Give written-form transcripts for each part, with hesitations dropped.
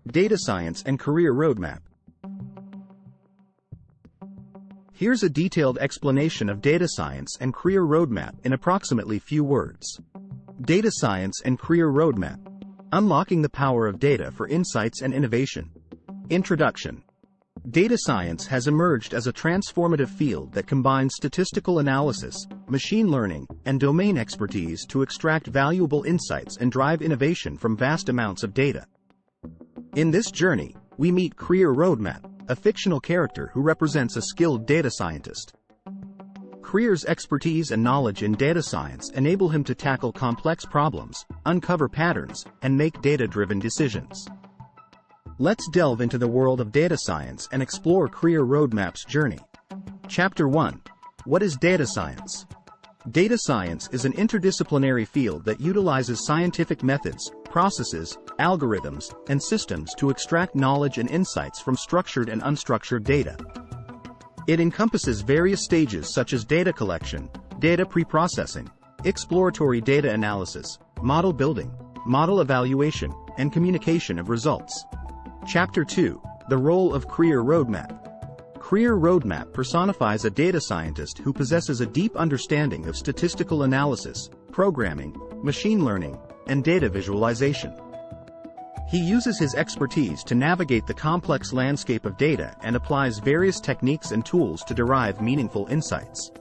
Data Science and Career Roadmap. Here's a detailed explanation of data science and career roadmap in approximately few words. Data Science and Career Roadmap. Unlocking the power of data for insights and innovation. Introduction. Data science has emerged as a transformative field that combines statistical analysis, machine learning, and domain expertise to extract valuable insights and drive innovation from vast amounts of data. In this journey, we meet Career Roadmap, a fictional character who represents a skilled data scientist. Career's expertise and knowledge in data science enable him to tackle complex problems, uncover patterns, and make data-driven decisions. Let's delve into the world of data science and explore Career Roadmap's journey. Chapter 1. What is data science? Data science is an interdisciplinary field that utilizes scientific methods, processes, algorithms, and systems to extract knowledge and insights from structured and unstructured data. It encompasses various stages such as data collection, data preprocessing, exploratory data analysis, model building, model evaluation, and communication of results. Chapter 2. The Role of Career Roadmap. Career Roadmap personifies a data scientist who possesses a deep understanding of statistical analysis, programming, machine learning, and data visualization. He uses his expertise to navigate the complex landscape of data and applies various techniques and tools to derive meaningful insights.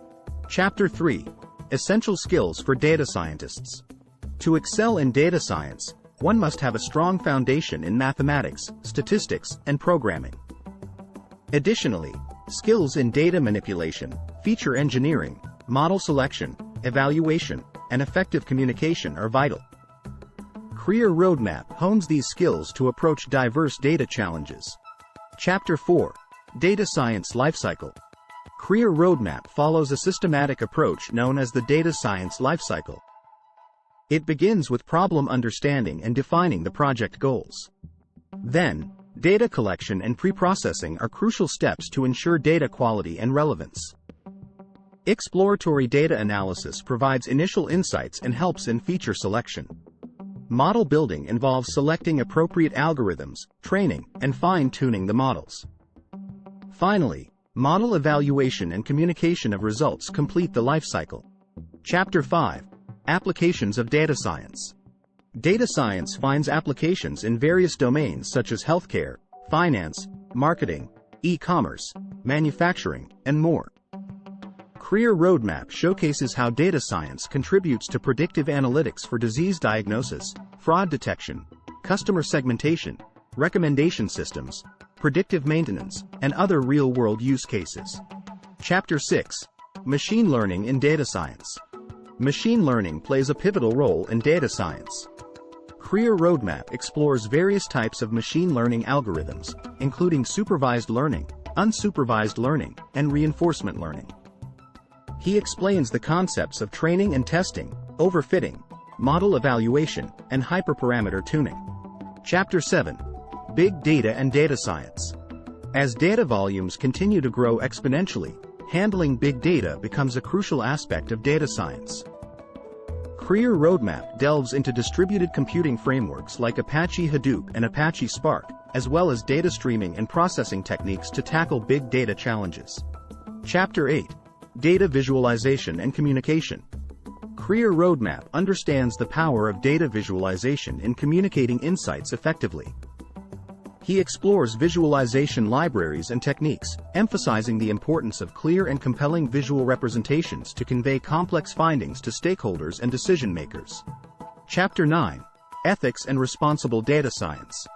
Chapter 3. Essential Skills for Data Scientists. To excel in data science, one must have a strong foundation in mathematics, statistics, and programming. Additionally, skills in data manipulation, feature engineering, model selection, evaluation, and effective communication are vital. Career Roadmap hones these skills to approach diverse data challenges. Chapter 4. Data Science Lifecycle. Career Roadmap follows a systematic approach known as the data science lifecycle. It begins with problem understanding and defining the project goals. Then, data collection and preprocessing are crucial steps to ensure data quality and relevance. Exploratory data analysis provides initial insights and helps in feature selection. Model building involves selecting appropriate algorithms, training, and fine-tuning the models. Finally, model evaluation and communication of results complete the lifecycle. Chapter 5. Applications of data science. Data science finds applications in various domains such as healthcare, finance, marketing, e-commerce, manufacturing, and more. Career Roadmap showcases how data science contributes to predictive analytics for disease diagnosis, fraud detection, customer segmentation, recommendation systems, predictive maintenance, and other real-world use cases. Chapter 6. Machine Learning in Data Science. Machine learning plays a pivotal role in data science. Career Roadmap explores various types of machine learning algorithms, including supervised learning, unsupervised learning, and reinforcement learning. He explains the concepts of training and testing, overfitting, model evaluation, and hyperparameter tuning. Chapter 7. Big Data and Data Science. As data volumes continue to grow exponentially, handling big data becomes a crucial aspect of data science. Career Roadmap delves into distributed computing frameworks like Apache Hadoop and Apache Spark, as well as data streaming and processing techniques to tackle big data challenges. Chapter 8. Data Visualization and Communication. Career Roadmap understands the power of data visualization in communicating insights effectively. He explores visualization libraries and techniques, emphasizing the importance of clear and compelling visual representations to convey complex findings to stakeholders and decision-makers. Chapter 9. Ethics and Responsible Data Science.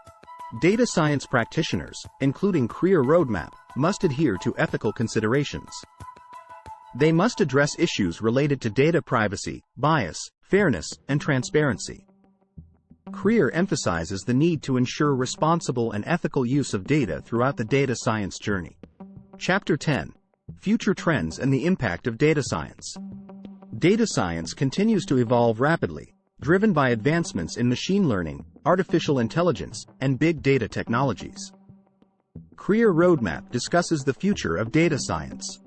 Data science practitioners, including Career Roadmap, must adhere to ethical considerations. They must address issues related to data privacy, bias, fairness, and transparency. Career emphasizes the need to ensure responsible and ethical use of data throughout the data science journey. Chapter 10. Future Trends and the Impact of Data Science. Data science continues to evolve rapidly, driven by advancements in machine learning, artificial intelligence, and big data technologies. Career Roadmap discusses the future of data science.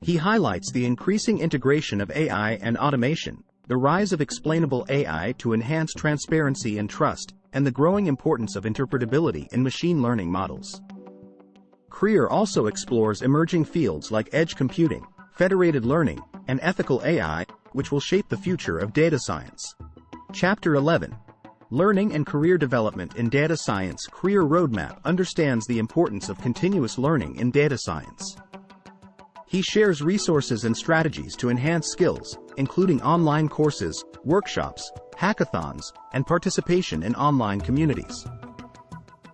He highlights the increasing integration of AI and automation, the rise of explainable AI to enhance transparency and trust, and the growing importance of interpretability in machine learning models. Career also explores emerging fields like edge computing, federated learning, and ethical AI, which will shape the future of data science. Chapter 11. Learning and Career Development in Data Science. Career Roadmap understands the importance of continuous learning in data science. He shares resources and strategies to enhance skills, including online courses, workshops, hackathons, and participation in online communities.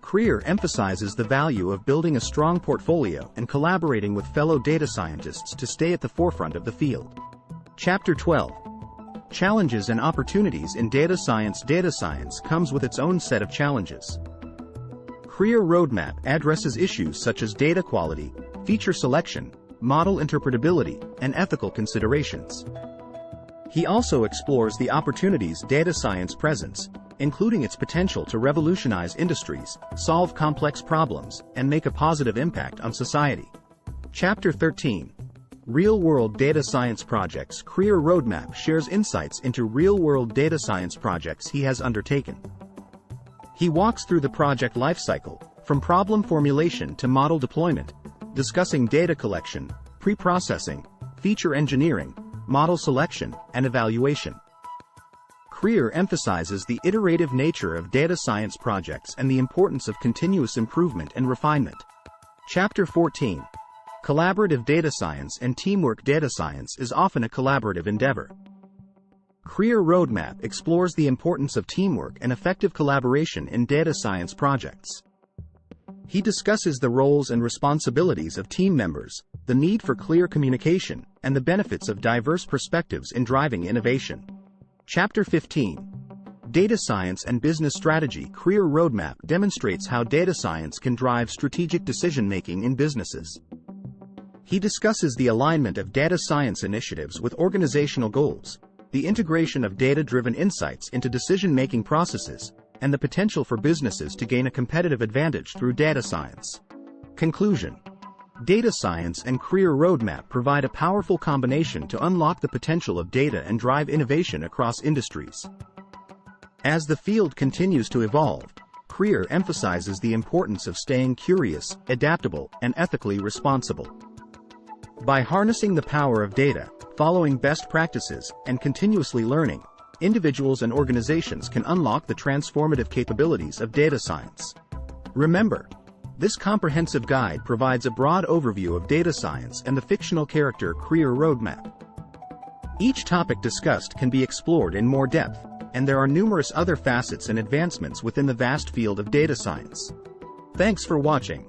Career emphasizes the value of building a strong portfolio and collaborating with fellow data scientists to stay at the forefront of the field. Chapter 12. Challenges and Opportunities in Data Science. Data science comes with its own set of challenges. Career Roadmap addresses issues such as data quality, feature selection, model interpretability, and ethical considerations. He also explores the opportunities data science presents, including its potential to revolutionize industries, solve complex problems, and make a positive impact on society. Chapter 13. Real-world data science projects. Career Roadmap shares insights into real-world data science projects he has undertaken. He walks through the project lifecycle, from problem formulation to model deployment, discussing data collection, pre-processing, feature engineering, model selection, and evaluation. Career emphasizes the iterative nature of data science projects and the importance of continuous improvement and refinement. Chapter 14. Collaborative Data Science and Teamwork. Data science is often a collaborative endeavor. Career Roadmap explores the importance of teamwork and effective collaboration in data science projects. He discusses the roles and responsibilities of team members, the need for clear communication, and the benefits of diverse perspectives in driving innovation. Chapter 15. Data Science and Business Strategy. Career Roadmap demonstrates how data science can drive strategic decision-making in businesses. He discusses the alignment of data science initiatives with organizational goals, the integration of data-driven insights into decision-making processes, and the potential for businesses to gain a competitive advantage through data science. Conclusion. Data science and career roadmap provide a powerful combination to unlock the potential of data and drive innovation across industries. As the field continues to evolve, career emphasizes the importance of staying curious, adaptable, and ethically responsible. By harnessing the power of data, following best practices, and continuously learning, individuals and organizations can unlock the transformative capabilities of data science. Remember, this comprehensive guide provides a broad overview of data science and the fictional character career roadmap. Each topic discussed can be explored in more depth, and there are numerous other facets and advancements within the vast field of data science. Thanks for watching.